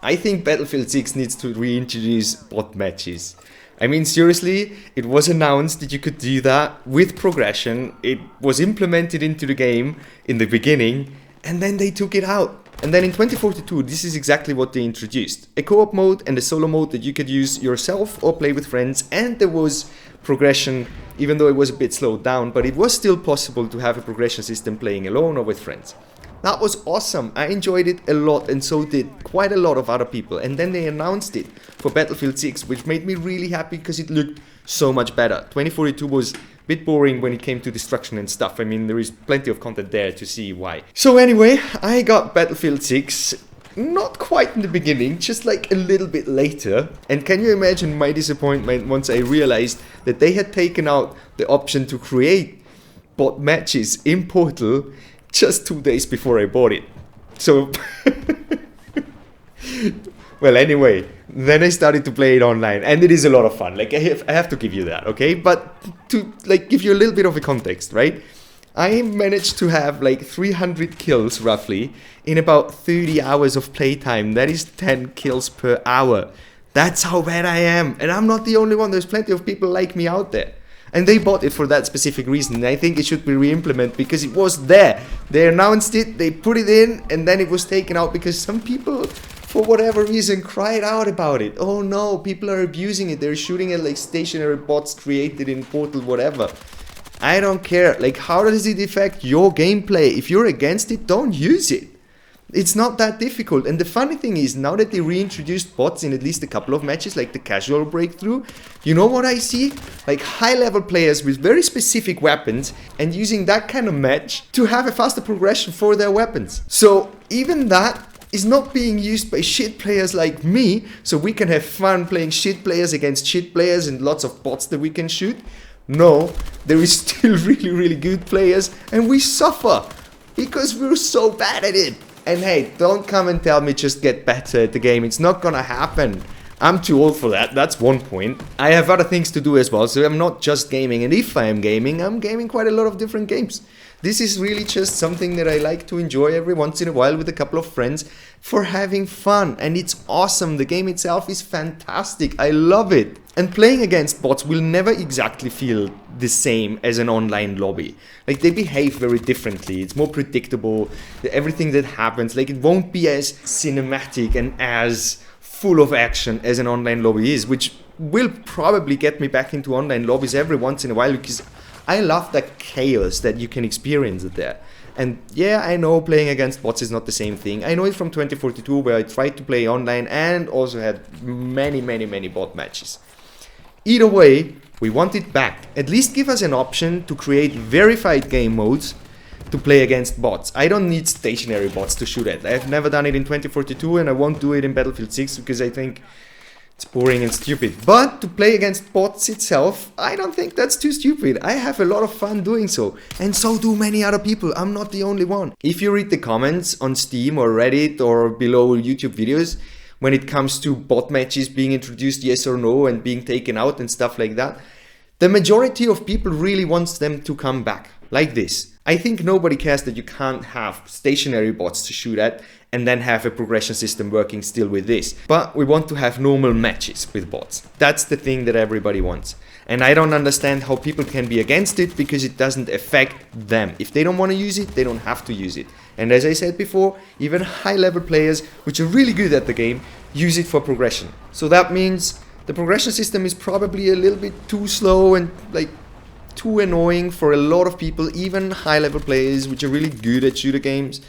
I think Battlefield 6 needs to reintroduce bot matches. I mean, seriously, it was announced that you could do that with progression. It was implemented into the game in the beginning, and then they took it out. And then in 2042, this is exactly what they introduced. A co-op mode and a solo mode that you could use yourself or play with friends, and there was progression, even though it was a bit slowed down, but it was still possible to have a progression system playing alone or with friends. That was awesome. I enjoyed it a lot, and so did quite a lot of other people. And then they announced it for Battlefield 6, which made me really happy because it looked so much better. 2042 was a bit boring when it came to destruction and stuff. I mean, there is plenty of content there to see why. So anyway, I got Battlefield 6, not quite in the beginning, just like a little bit later. And can you imagine my disappointment once I realized that they had taken out the option to create bot matches in Portal just 2 days before I bought it. So, well, anyway, then I started to play it online, and it is a lot of fun. Like, I have to give you that, okay? But to like give you a little bit of a context, right? I managed to have like 300 kills roughly in about 30 hours of playtime. That is 10 kills per hour. That's how bad I am, and I'm not the only one. There's plenty of people like me out there. And they bought it for that specific reason. And I think it should be re-implemented because it was there. They announced it, they put it in, and then it was taken out because some people, for whatever reason, cried out about it. Oh no, people are abusing it. They're shooting at like stationary bots created in Portal, whatever. I don't care. Like, how does it affect your gameplay? If you're against it, don't use it. It's not that difficult. And the funny thing is, now that they reintroduced bots in at least a couple of matches, like the casual breakthrough, you know what I see? Like high-level players with very specific weapons and using that kind of match to have a faster progression for their weapons. So even that is not being used by shit players like me, so we can have fun playing shit players against shit players and lots of bots that we can shoot. No, there is still really, really good players, and we suffer because we're so bad at it. And hey, don't come and tell me just get better at the game. It's not gonna happen. I'm too old for that, that's one point. I have other things to do as well, so I'm not just gaming. And if I am gaming, I'm gaming quite a lot of different games. This is really just something that I like to enjoy every once in a while with a couple of friends for having fun. And it's awesome. The game itself is fantastic. I love it. And playing against bots will never exactly feel the same as an online lobby. Like, they behave very differently. It's more predictable. Everything that happens, like, it won't be as cinematic and as full of action as an online lobby is, which will probably get me back into online lobbies every once in a while because I love the chaos that you can experience there. And yeah, I know playing against bots is not the same thing. I know it from 2042 where I tried to play online and also had many bot matches. Either way, we want it back. At least give us an option to create verified game modes to play against bots. I don't need stationary bots to shoot at. I've never done it in 2042 and I won't do it in Battlefield 6 because I think it's boring and stupid. But to play against bots itself, I don't think that's too stupid. I have a lot of fun doing so. And so do many other people. I'm not the only one. If you read the comments on Steam or Reddit or below YouTube videos, when it comes to bot matches being introduced, yes or no, and being taken out and stuff like that, the majority of people really wants them to come back. Like this. I think nobody cares that you can't have stationary bots to shoot at and then have a progression system working still with this. But we want to have normal matches with bots. That's the thing that everybody wants. And I don't understand how people can be against it because it doesn't affect them. If they don't want to use it, they don't have to use it. And as I said before, even high-level players, which are really good at the game, use it for progression. So that means the progression system is probably a little bit too slow and like too annoying for a lot of people, even high-level players which are really good at shooter games.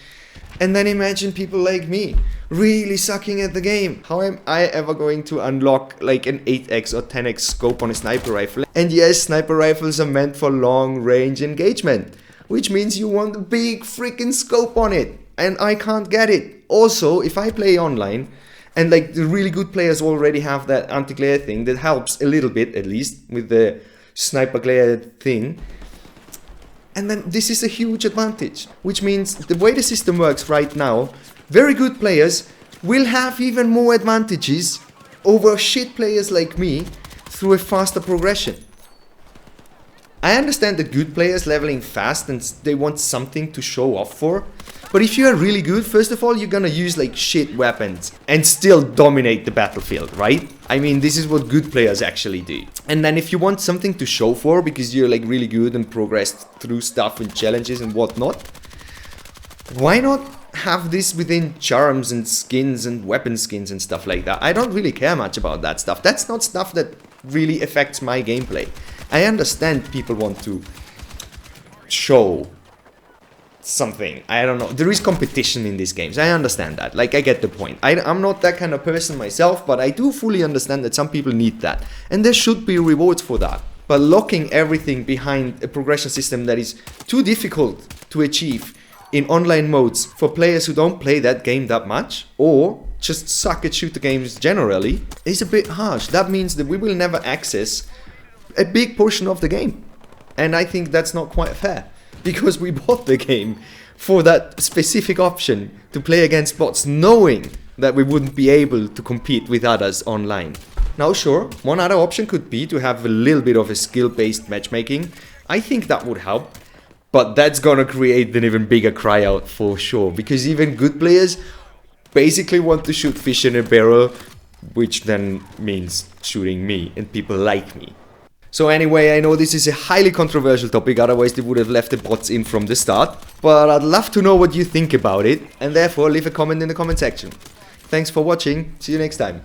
And then imagine people like me, really sucking at the game. How am I ever going to unlock like an 8x or 10x scope on a sniper rifle? And yes, sniper rifles are meant for long-range engagement, which means you want a big freaking scope on it. And I can't get it. Also, if I play online, and like the really good players already have that anti-glare thing that helps a little bit, at least, with the sniper glare thing. And then this is a huge advantage, which means the way the system works right now, very good players will have even more advantages over shit players like me through a faster progression. I understand the good players leveling fast and they want something to show off for. But if you are really good, first of all, you're gonna use like shit weapons and still dominate the battlefield, right? I mean, this is what good players actually do. And then if you want something to show for because you're like really good and progressed through stuff and challenges and whatnot, why not have this within charms and skins and weapon skins and stuff like that? I don't really care much about that stuff. That's not stuff that really affects my gameplay. I understand people want to show something. I don't know. There is competition in these games. I understand that. Like, I get the point. I'm not that kind of person myself, but I do fully understand that some people need that. And there should be rewards for that. But locking everything behind a progression system that is too difficult to achieve in online modes for players who don't play that game that much, or just suck at shooter games generally, is a bit harsh. That means that we will never access a big portion of the game. And I think that's not quite fair, because we bought the game for that specific option to play against bots, knowing that we wouldn't be able to compete with others online. Now sure, one other option could be to have a little bit of a skill-based matchmaking. I think that would help, but that's gonna create an even bigger cry out for sure, because even good players basically want to shoot fish in a barrel, which then means shooting me and people like me. So anyway, I know this is a highly controversial topic, otherwise they would have left the bots in from the start, but I'd love to know what you think about it, and therefore leave a comment in the comment section. Thanks for watching, see you next time.